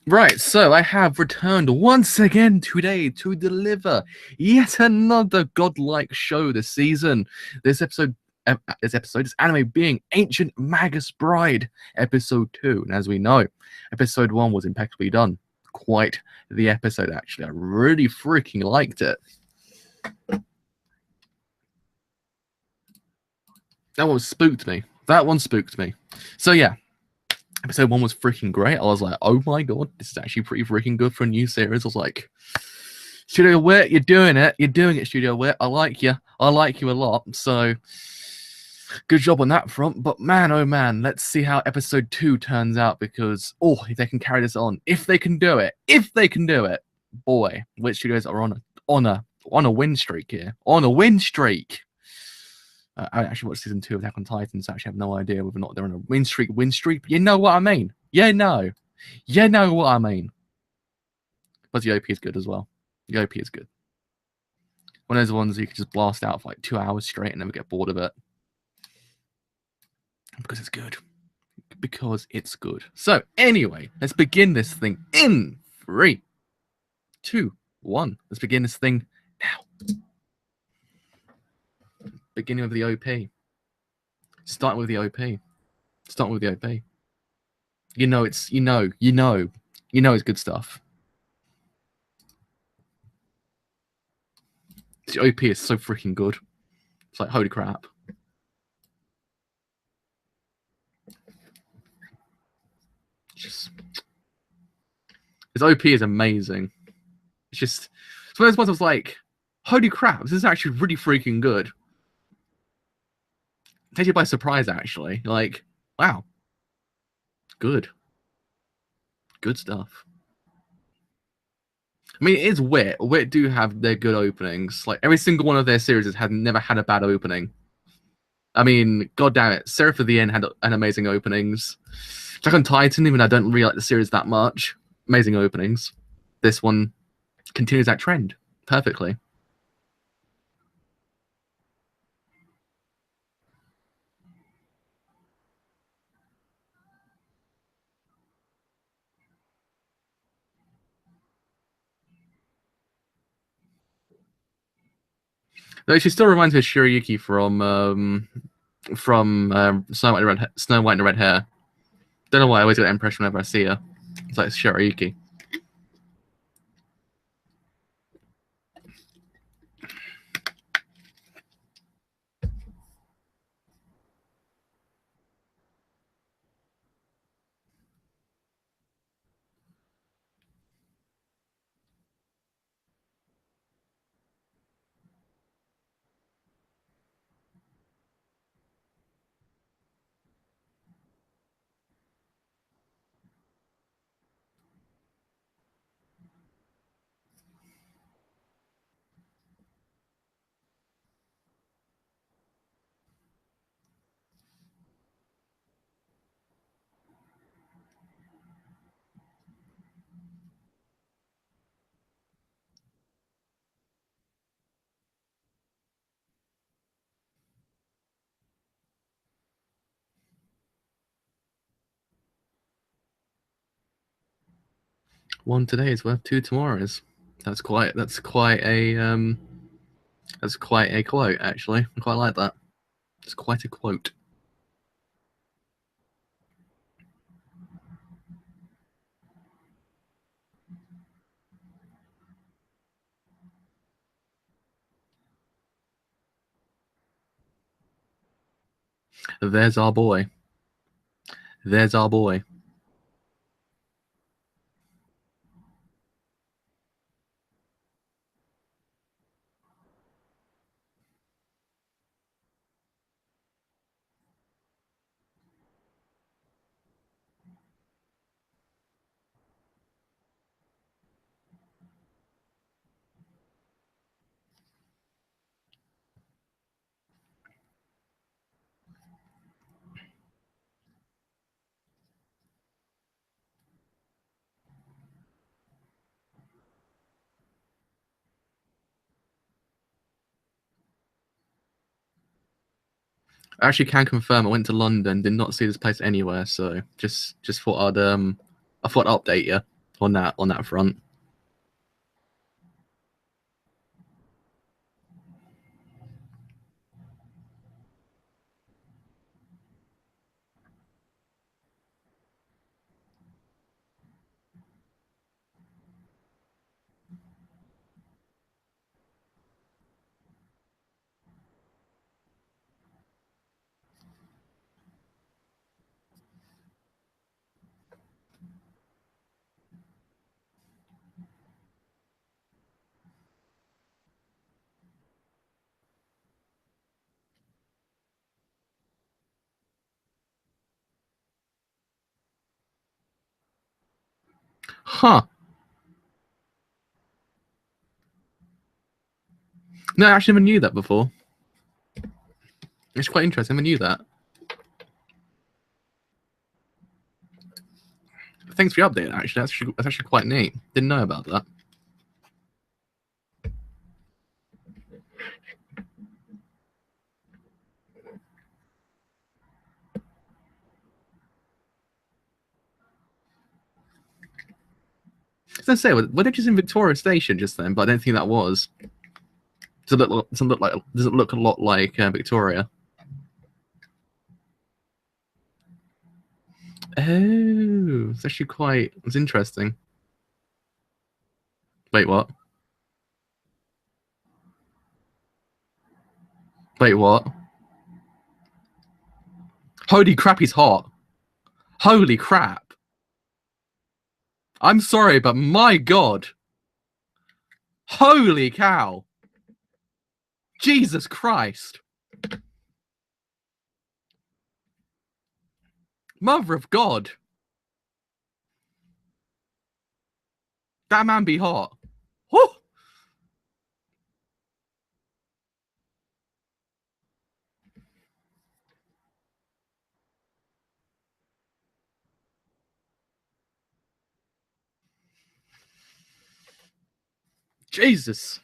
Right, so I have returned once again today to deliver yet another godlike show this season. This episode is anime being Ancient Magus Bride, episode 2. And as we know, episode 1 was impeccably done. Quite the episode, actually. I really freaking liked it. That one spooked me. That one spooked me. So yeah, episode 1 was freaking great. I was like, oh my god, this is actually pretty freaking good for a new series. I was like, Studio Wit, you're doing it. You're doing it, Studio Wit. I like you. I like you a lot. So, good job on that front. But man, oh man, let's see how episode 2 turns out because, if they can carry this on, if they can do it, boy, Wit Studios are on a win streak here. On a win streak. I actually watched season 2 of Attack on Titan, so I actually have no idea whether or not they're on a win streak. But you know what I mean. You know what I mean. But the OP is good as well. The OP is good. One of those ones you can just blast out for like 2 hours straight and never get bored of it. Because it's good. Because it's good. So, anyway, let's begin this thing in 3, 2, 1. Let's begin this thing now. Beginning with the OP. Starting with the OP. Starting with the OP. You know it's good stuff. The OP is so freaking good. It's like, holy crap. Just, his OP is amazing. It's just, it's one of those ones I was like, holy crap, this is actually really freaking good. Takes you by surprise, actually. Like, wow. Good. Good stuff. I mean, it is Wit. Wit do have their good openings. Like, every single one of their series has never had a bad opening. I mean, god damn it, Seraph of the End had an amazing openings. Attack on Titan, even though I don't really like the series that much, amazing openings. This one continues that trend perfectly. Though she still reminds me of Shirayuki from Snow White and the Red Hair. Don't know why I always get that impression whenever I see her. It's like Shirayuki. One today is worth 2 tomorrows. That's quite a quote, actually. I quite like that. It's quite a quote. There's our boy. There's our boy. I actually can confirm I went to London, did not see this place anywhere, so just thought I'd update you. on that front. Huh. No, I actually never knew that before. It's quite interesting. I never knew that. Thanks for the update, actually. That's actually quite neat. Didn't know about that. I was gonna say, were they just in Victoria Station just then? But I don't think that was. Doesn't look a lot like Victoria. Oh, it's actually quite. It's interesting. Wait, what? Wait, what? Holy crap, he's hot. Holy crap. I'm sorry, but my god. Holy cow. Jesus Christ. Mother of God. That man be hot. Woo! Jesus.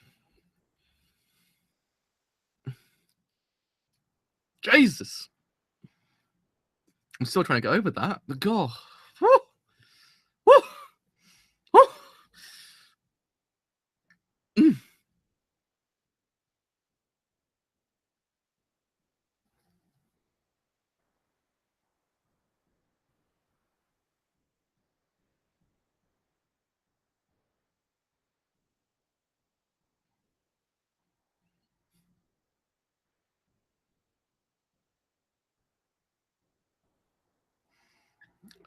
Jesus. I'm still trying to get over that. But God. Woo! Woo! Woo! Mm.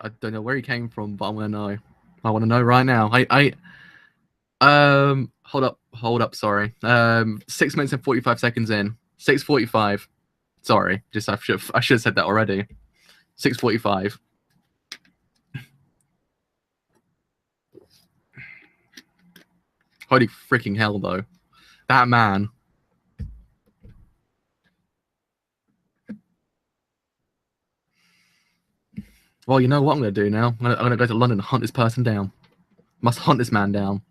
I don't know where he came from, but I want to know. I want to know right now. Hold up, sorry. 6 minutes and 45 seconds in. 6:45. Sorry, just I should have said that already. 6:45. Holy freaking hell, though. That man. Well, you know what I'm going to do now? I'm going to go to London and hunt this person down. Must hunt this man down.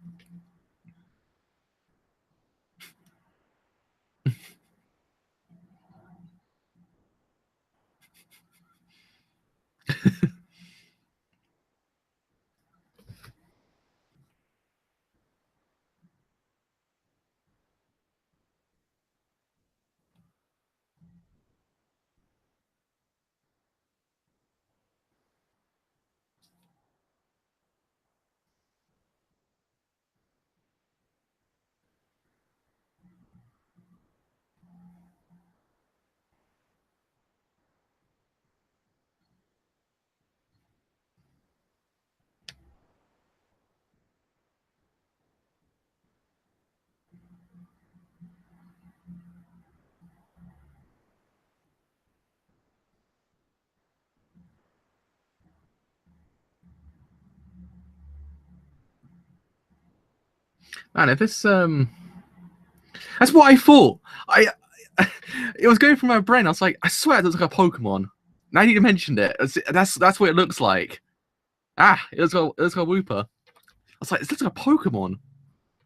Man, if this that's what I thought. It was going through my brain. I was like, I swear it looks like a Pokemon. Now you mentioned it. That's what it looks like. Ah, it looks like a Wooper. I was like, this looks like a Pokemon. I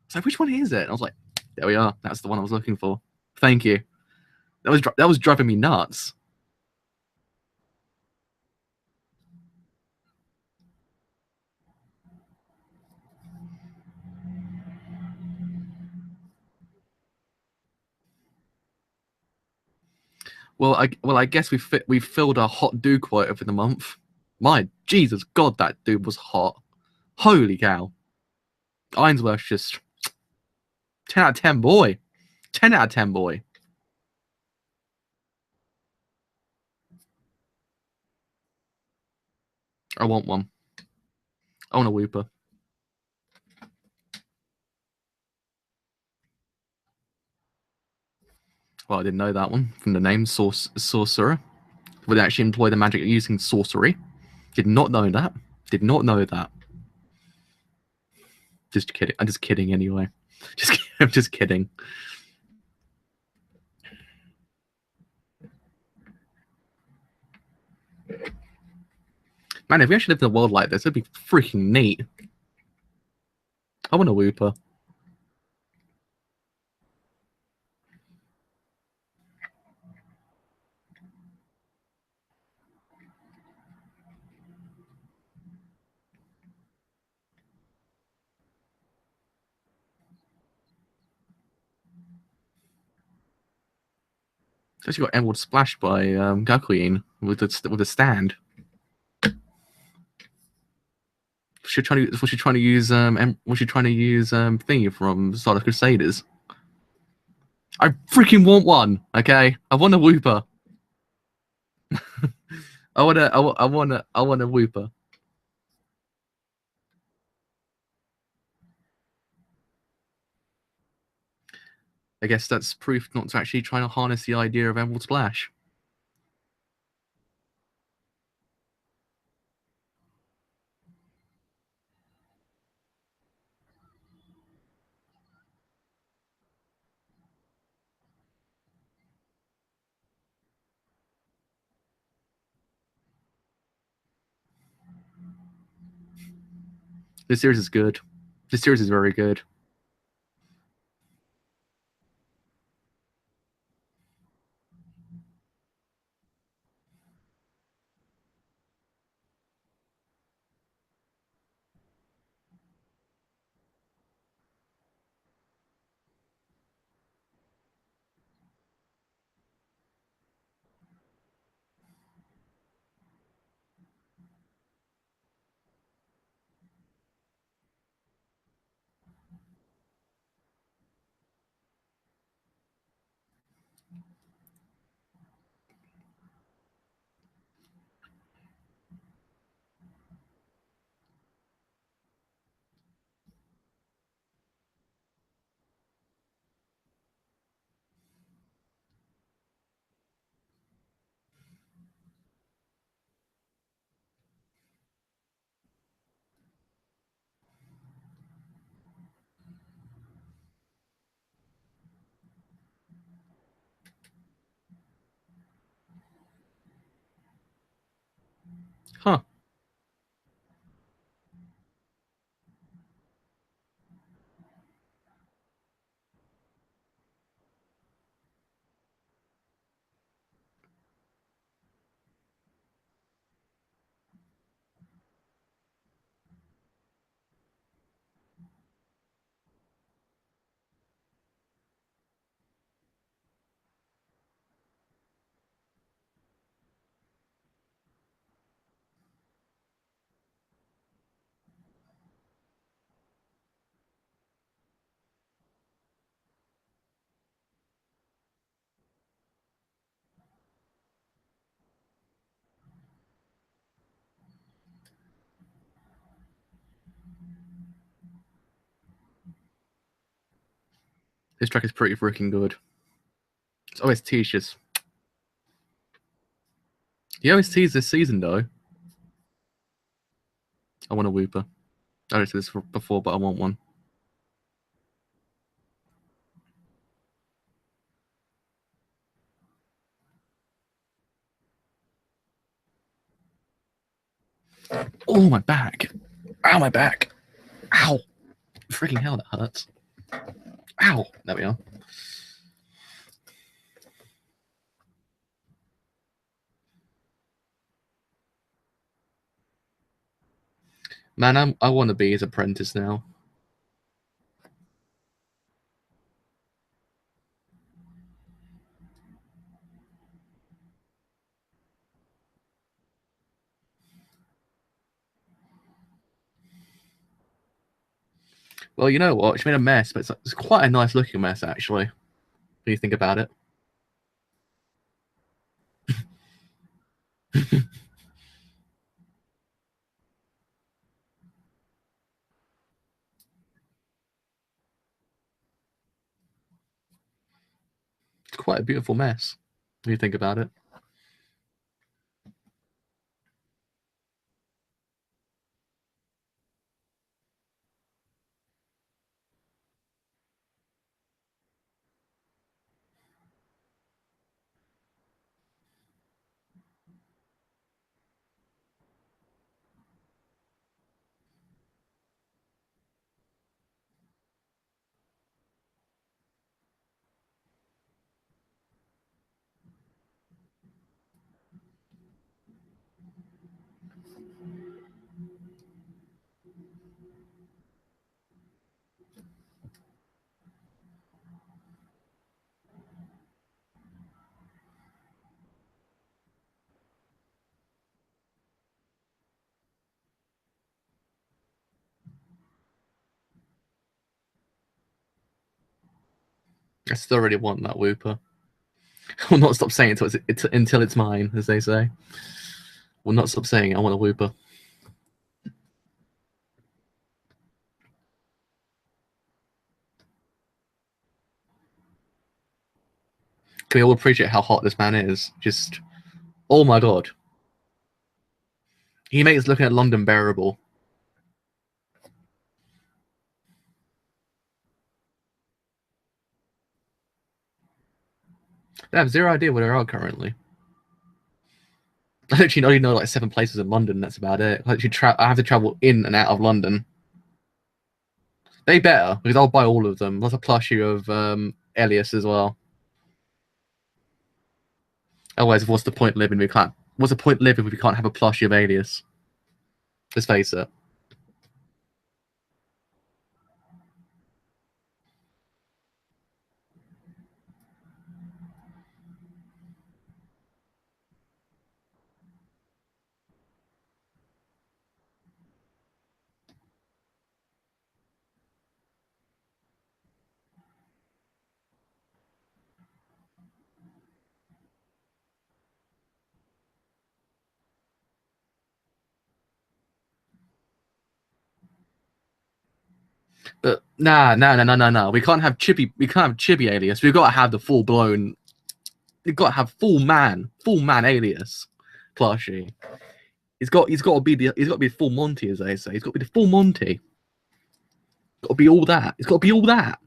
was like, which one is it? And I was like, there we are. That's the one I was looking for. Thank you. That was driving me nuts. I guess we filled our hot dude quota for the month. My Jesus God, that dude was hot. Holy cow. Ainsworth's just 10 out of 10, boy. 10 out of 10, boy. I want one. I want a Whooper. Well, I didn't know that one from the name Sorcerer. Would actually employ the magic using sorcery. Did not know that. Did not know that. Just kidding. I'm just kidding anyway. I'm just kidding. Man, if we actually lived in a world like this, it'd be freaking neat. I want a Whooper. It's actually got Emerald Splash by Gakuin with the stand. Was she trying to use thingy from Stardust Crusaders? I freaking want one. Okay, I want a Whooper. I want a Whooper. I guess that's proof not to actually try to harness the idea of Emerald Splash. This series is good. This series is very good. Huh. This track is pretty freaking good. It's OST is just... The OSTs this season, though. I want a Whooper. I don't say this before, but I want one. Oh, my back. Ow, my back. Ow. Freaking hell, that hurts. Ow. There we are. Man, I want to be his apprentice now. Well, you know what? She made a mess, but it's quite a nice looking mess, actually. When you think about it. It's quite a beautiful mess. When you think about it. I still really want that Whooper. Will not stop saying it until it's mine, as they say. Will not stop saying I want a Whooper. Can we all appreciate how hot this man is? Just, oh my god. He makes looking at London bearable. I have zero idea where they are currently. I literally only know like 7 places in London. That's about it. I have to travel in and out of London. They better, because I'll buy all of them. There's a plushie of Elias as well. Otherwise, what's the point living? What's the point living if we can't have a plushie of Alias? Let's face it. But nah. We can't have Chibi. We can't have Chibi Alias. We've got to have the full blown. We've got to have full man Alias plushie. He's got to be full Monty, as they say. He's got to be the full Monty. Got to be all that. It's got to be all that.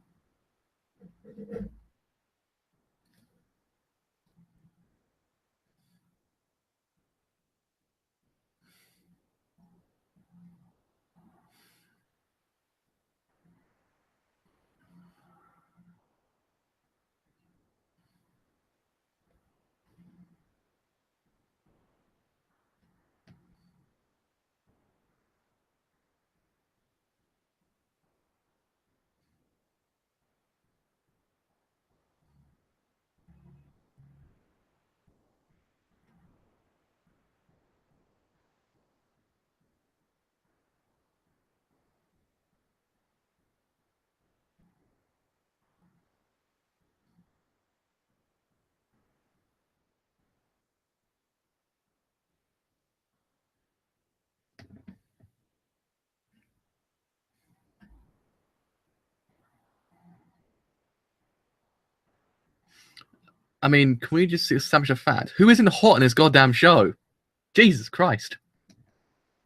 I mean, can we just establish a fact? Who isn't hot in this goddamn show? Jesus Christ.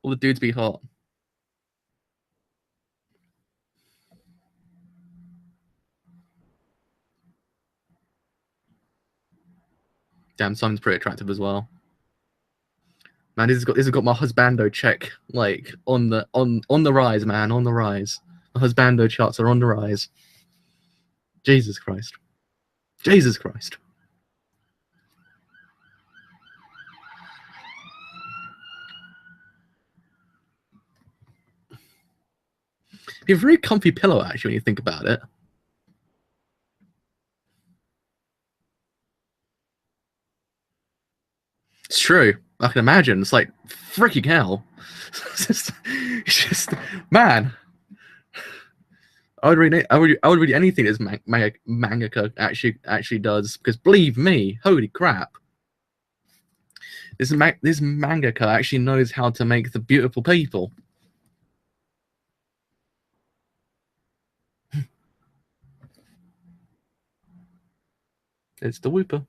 All the dudes be hot. Damn, Simon's pretty attractive as well. Man, this has got my husbando check like on the rise, man, on the rise. The husbando charts are on the rise. Jesus Christ. Jesus Christ. Be a very comfy pillow, actually, when you think about it. It's true. I can imagine. It's like freaking hell. It's just man. I would read anything this mangaka actually does, because believe me, holy crap, this mangaka actually knows how to make the beautiful people. It's the Whooper.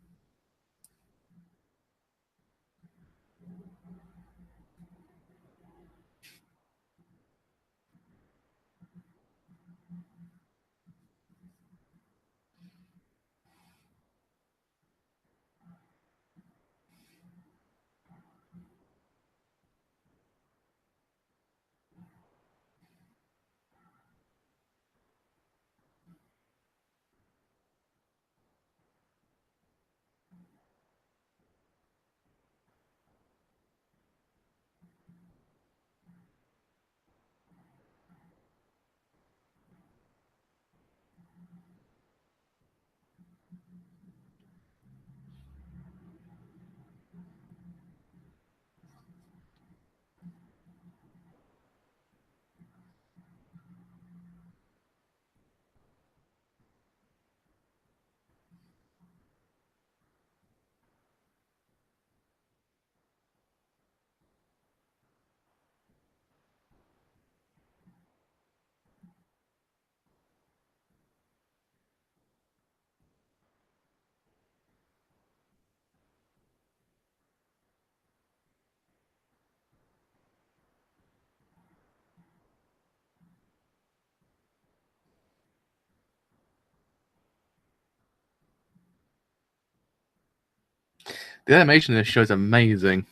The animation in this show is amazing.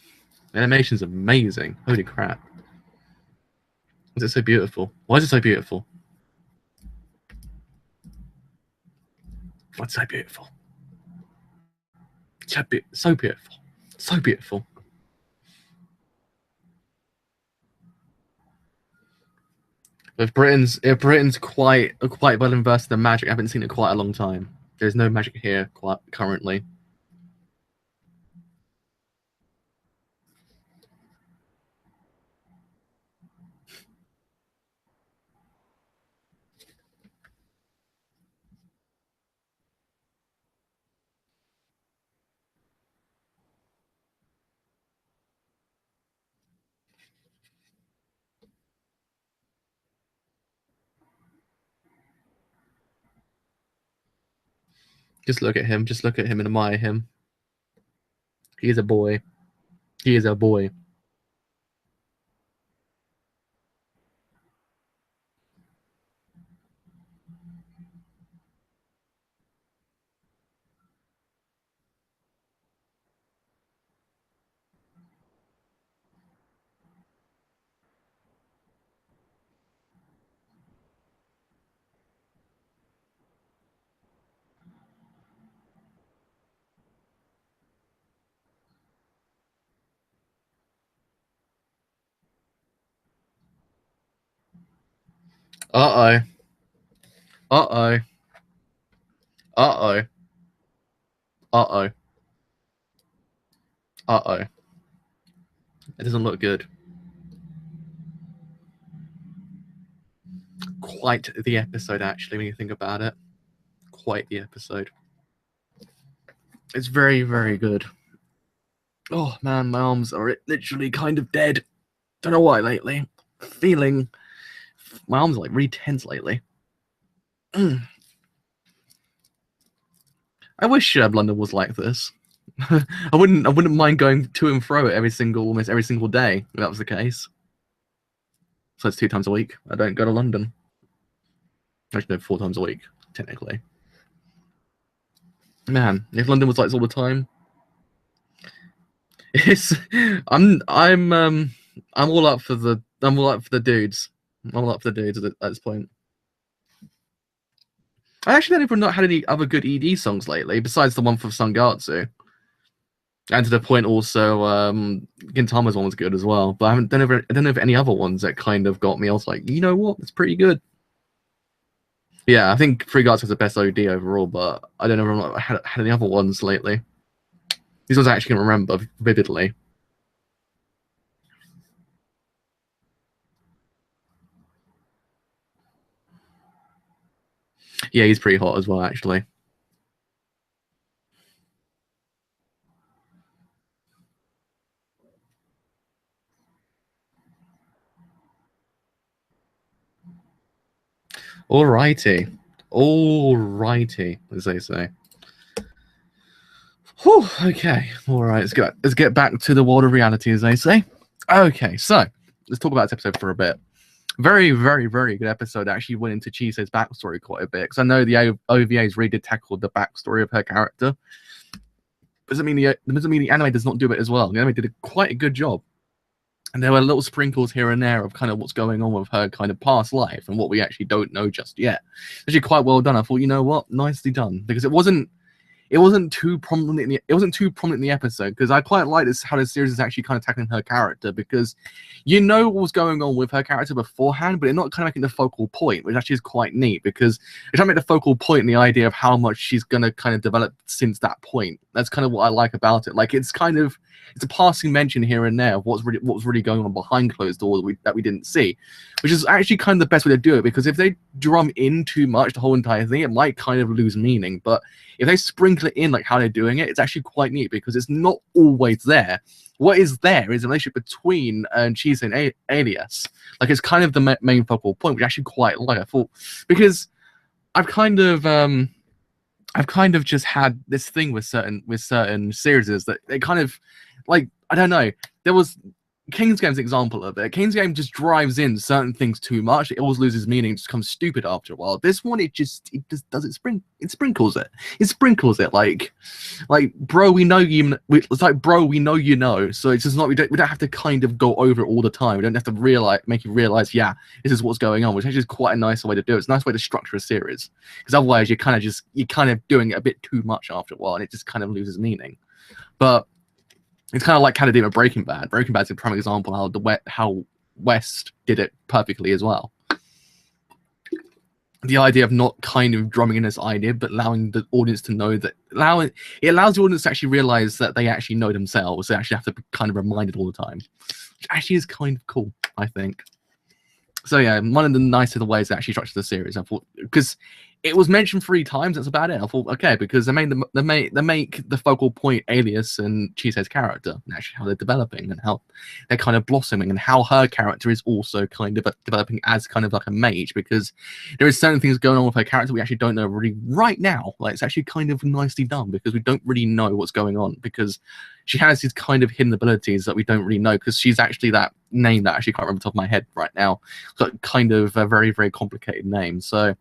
The animation's amazing. Holy crap. Is it so beautiful? Why is it so beautiful? What's so beautiful? So beautiful. So beautiful. If Britain's quite well invested in magic, I haven't seen it quite a long time. There's no magic here quite currently. Just look at him. Just look at him and admire him. He is a boy. He is a boy. Uh oh. Uh oh. Uh oh. Uh oh. Uh oh. It doesn't look good. Quite the episode, actually, when you think about it. Quite the episode. It's very, very good. Oh man, my arms are literally kind of dead. Don't know why lately. Feeling my arms are like really tense lately. I wish London was like this. I wouldn't mind going to and fro almost every single day if that was the case. So it's 2 times a week. I don't go to London. Actually, no, 4 times a week, technically. Man, if London was like this all the time, it's I'm all up for the dudes. I'm all up for the dudes at this point. I actually don't even not had any other good ED songs lately, besides the one for Sangatsu. And to the point, also, Gintama's one was good as well. But I don't know if any other ones that kind of got me. I was like, you know what, it's pretty good. Yeah, I think Free Guards was the best OD overall, but I don't know if I had any other ones lately. These ones I actually can remember vividly. Yeah, he's pretty hot as well, actually. Alrighty. Alrighty, as they say. Whew, okay. Alright, let's get back to the world of reality, as they say. Okay, so let's talk about this episode for a bit. Very, very, very good episode. Actually went into Chise's backstory quite a bit, because I know the OVAs really did tackle the backstory of her character. Doesn't mean the anime does not do it as well. The anime did quite a good job. And there were little sprinkles here and there of kind of what's going on with her kind of past life and what we actually don't know just yet. Actually, quite well done. I thought, you know what, nicely done, because it wasn't too prominent in the episode, because I quite like this how the series is actually kind of tackling her character, because you know what was going on with her character beforehand, but they're not kind of making the focal point, which actually is quite neat, because they're trying to make the focal point in the idea of how much she's gonna kind of develop since that point. That's kind of what I like about it. Like, it's a passing mention here and there of what's really going on behind closed doors that we didn't see, which is actually kind of the best way to do it, because if they drum in too much the whole entire thing, it might kind of lose meaning. But if they sprinkle it in like how they're doing it, it's actually quite neat, because it's not always there. What is there is a relationship between Chise and Alias. Like, it's kind of the main focal point, which I actually quite like. I thought, because I've kind of just had this thing with certain series that they kind of, like, I don't know. There was King's Game's an example of it. King's Game just drives in certain things too much. It always loses meaning, just becomes stupid after a while. This one, it just does it sprinkles it. It sprinkles it like, bro, we know you. It's like, bro, we know you know. So it's just not, we don't have to kind of go over it all the time. We don't have to make you realize, yeah, this is what's going on, which actually is quite a nice way to do it. It's a nice way to structure a series, because otherwise you're kind of doing it a bit too much after a while, and it just kind of loses meaning. But it's kind of like how they did with Breaking Bad. Breaking Bad's a prime example how West did it perfectly as well. The idea of not kind of drumming in this idea, but allowing the audience to know that, it allows the audience to actually realize that they actually know themselves. They actually have to be kind of reminded all the time, which actually is kind of cool, I think. So yeah, one of the nicer ways they actually structured the series, I thought, because it was mentioned 3 times. That's about it. I thought, okay, because they make the focal point Alias and Chise's character, and actually how they're developing and how they're kind of blossoming, and how her character is also kind of developing as kind of like a mage, because there is certain things going on with her character we actually don't know really right now. Like, it's actually kind of nicely done, because we don't really know what's going on, because she has these kind of hidden abilities that we don't really know, because she's actually that name that I actually can't remember off the top of my head right now. So kind of a very, very complicated name. So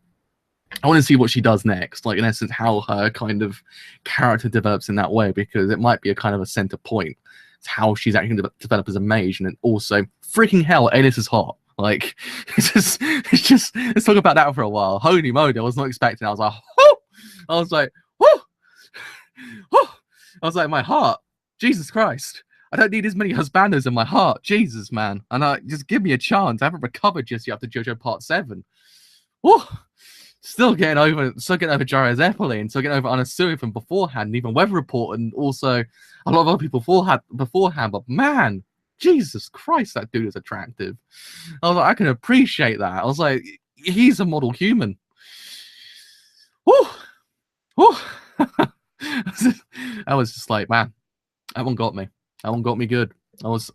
I want to see what she does next, like, in essence, how her kind of character develops in that way, because it might be a kind of a center point. It's how she's actually going to develop as a mage, and then also, freaking hell, Alias is hot. Like, it's just, let's talk about that for a while. Holy moly, I was not expecting. I was like, whoo! I was like, whoo! Whoo! I was like, my heart, Jesus Christ. I don't need as many husbandos in my heart. Jesus, man. And just give me a chance. I haven't recovered just yet after JoJo Part 7. Woo! Still getting over Jiraiya's Eppley, and still getting over Anasui from beforehand, and even Weather Report, and also a lot of other people beforehand. But man, Jesus Christ, that dude is attractive. I was like, I can appreciate that. I was like, he's a model human. Woo! Woo! I was just like, man, that one got me. That one got me good. I was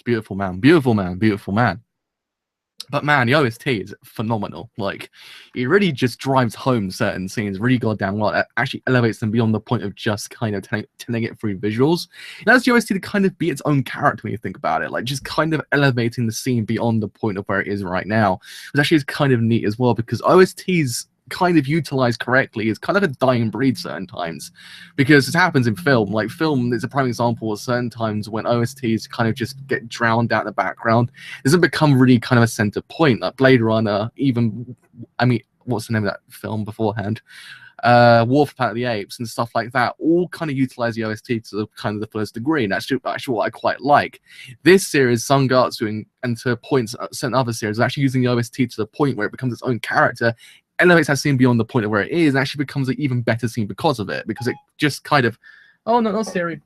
beautiful man, beautiful man, beautiful man. But man, the OST is phenomenal. Like, it really just drives home certain scenes really goddamn well. It actually elevates them beyond the point of just kind of telling it through visuals. It allows the OST to kind of be its own character when you think about it. Like, just kind of elevating the scene beyond the point of where it is right now. Which actually is kind of neat as well, because OSTs kind of utilized correctly is kind of a dying breed certain times, because it happens in film. Like, film is a prime example of certain times when OSTs kind of just get drowned out in the background. It doesn't become really kind of a center point. Like Blade Runner, even, I mean, what's the name of that film beforehand? War for Planet of the Apes and stuff like that, all kind of utilize the OST to the kind of the first degree, and that's actually what I quite like. This series, Sangatsu, and to points, certain other series, are actually using the OST to the point where it becomes its own character, elevates that scene beyond the point of where it is, and actually becomes an even better scene because of it, because it just kind of, oh no, no, Siri,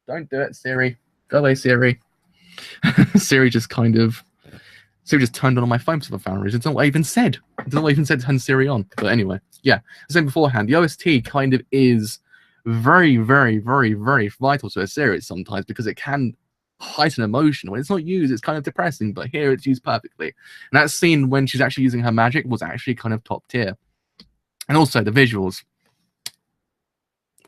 don't do it, Siri, go away, Siri. Siri just kind of Siri just turned on my phone for some reason. It's not what I even said. It's not what I even said to turn Siri on. But anyway, yeah. As I said beforehand, the OST kind of is very, very, very, very vital to a series sometimes because it can heighten emotion. When it's not used, it's kind of depressing, but here it's used perfectly. And that scene when she's actually using her magic was actually kind of top tier. And also the visuals.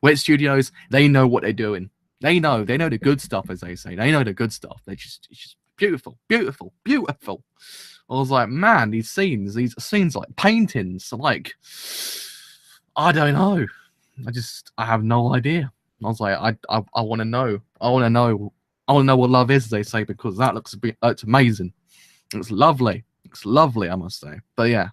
Wit Studios, they know what they're doing. They know the good stuff, as they say. They know the good stuff. It's just beautiful, beautiful, beautiful. I was like, man, these scenes like paintings, like, I don't know. I have no idea. I was like, I want to know. I want to know what love is, as they say, because that looks it's amazing. It's lovely. It's lovely, I must say. But yeah,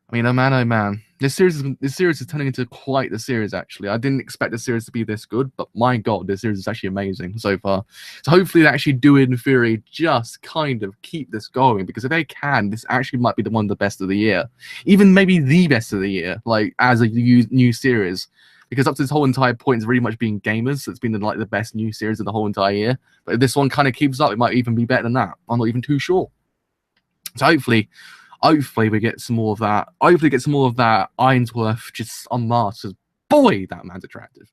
I mean, oh man, this series is turning into quite the series. Actually, I didn't expect the series to be this good, but my god, this series is actually amazing so far. So hopefully, they actually do, in theory, just kind of keep this going, because if they can, this actually might be one of the best of the year, even maybe the best of the year, like as a new series. Because up to this whole entire point, it's really much being gamers. So it's been like the best new series of the whole entire year. But if this one kind of keeps up, it might even be better than that. I'm not even too sure. So hopefully we get some more of that. Hopefully get some more of that Ainsworth just unmasked. Because boy, that man's attractive.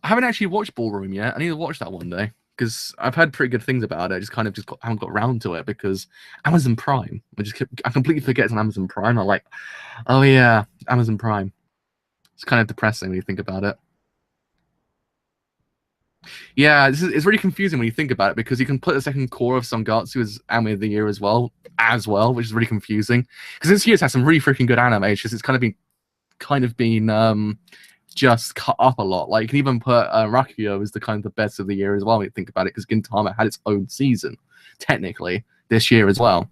I haven't actually watched Ballroom yet. I need to watch that one day because I've heard pretty good things about it. I just haven't got around to it because Amazon Prime. I completely forget it's on Amazon Prime. I'm like, oh yeah, Amazon Prime. It's kind of depressing when you think about it. Yeah, it's really confusing when you think about it because you can put the second core of Sangatsu as anime of the year as well, which is really confusing. Because this year's had some really freaking good anime. It's just kind of been just cut up a lot. Like you can even put Rakuyo as the kind of the best of the year as well when you think about it, because Gintama had its own season technically this year as well.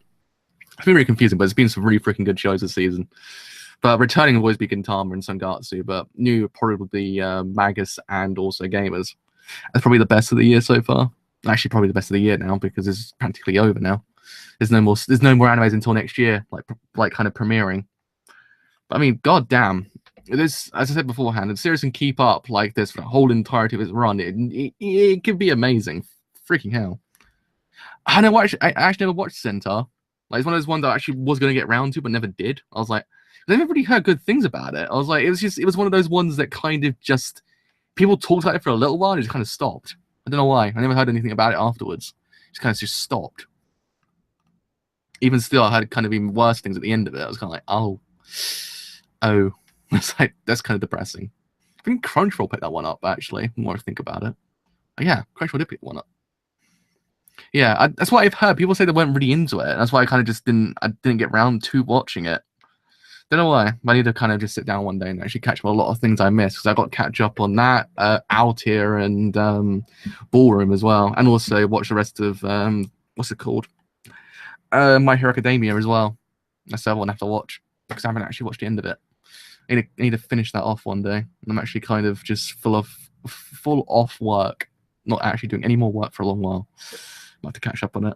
It's been really confusing, but it's been some really freaking good shows this season. But returning will always be Gintama and Sangatsu, but new probably Magus and also Gamers. That's probably the best of the year so far. Actually, probably the best of the year now because it's practically over now. There's no more animes until next year, like kind of premiering. But I mean, god damn, this, as I said beforehand, if the series can keep up like this for the whole entirety of its run, it could be amazing. Freaking hell! I actually never watched Centaur. Like it's one of those ones that I actually was going to get round to, but never did. I was like, I never really heard good things about it. I was like, it was one of those ones that kind of just people talked about it for a little while and it just kind of stopped. I don't know why. I never heard anything about it afterwards. Just stopped. Even still, I heard kind of even worse things at the end of it. I was kind of like, oh, that's kind of depressing. I think Crunchyroll picked that one up actually. The more I think about it, but yeah, Crunchyroll did pick one up. Yeah, that's what I've heard. People say they weren't really into it. That's why I kind of just didn't get round to watching it. Don't know why. I need to kind of just sit down one day and actually catch up on a lot of things I missed, because I got to catch up on that, Out Here and Ballroom as well, and also watch the rest of what's it called, My Hero Academia as well. That's the other one I have to watch because I haven't actually watched the end of it. I need to finish that off one day. I'm actually kind of just full off work, not actually doing any more work for a long while. I'll have to catch up on it.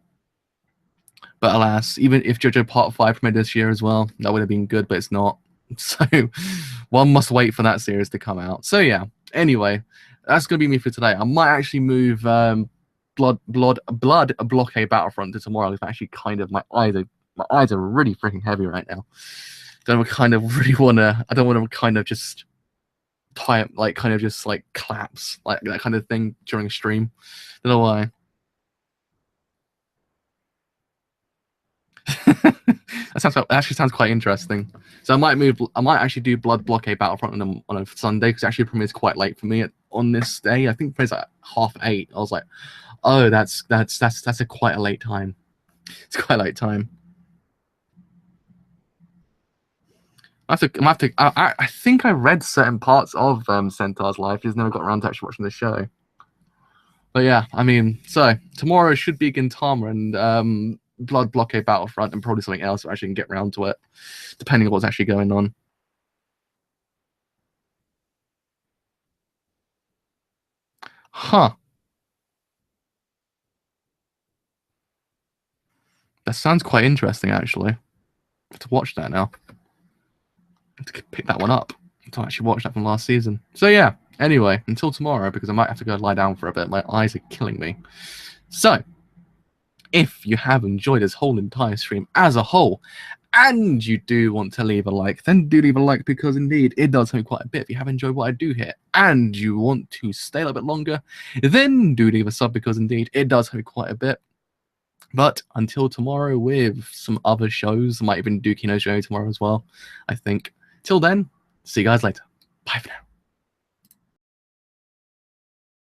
But alas, even if JoJo Part 5 premiered this year as well, that would have been good, but it's not. So one must wait for that series to come out. So yeah, anyway, that's going to be me for today. I might actually move Blood Blockade Battlefront to tomorrow. If actually kind of my eyes are really freaking heavy right now. I don't want to kind of just tie up, like kind of just like collapse, like that kind of thing during a stream. Don't know why. That actually sounds quite interesting. So I might actually do Blood Blockade Battlefront on a Sunday, because it actually premieres quite late for me on this day. I think it premieres at 8:30. I was like, oh, that's quite a late time. It's quite a late time. I think I read certain parts of Centaur's life. Just never got around to actually watching the show. But yeah, I mean, so tomorrow should be Gintama and Blood Blockade Battlefront, and probably something else so I actually can get around to it, depending on what's actually going on. Huh. That sounds quite interesting, actually. To watch that now. to pick that one up to actually watch that from last season. So yeah, anyway, until tomorrow, because I might have to go lie down for a bit. My eyes are killing me. So, if you have enjoyed this whole entire stream as a whole, and you do want to leave a like, then do leave a like, because indeed it does help me quite a bit if you have enjoyed what I do here, and you want to stay a little bit longer, then do leave a sub, because indeed it does help me quite a bit. But until tomorrow with some other shows, I might even do Kino Show tomorrow as well, I think. Till then, see you guys later. Bye for now.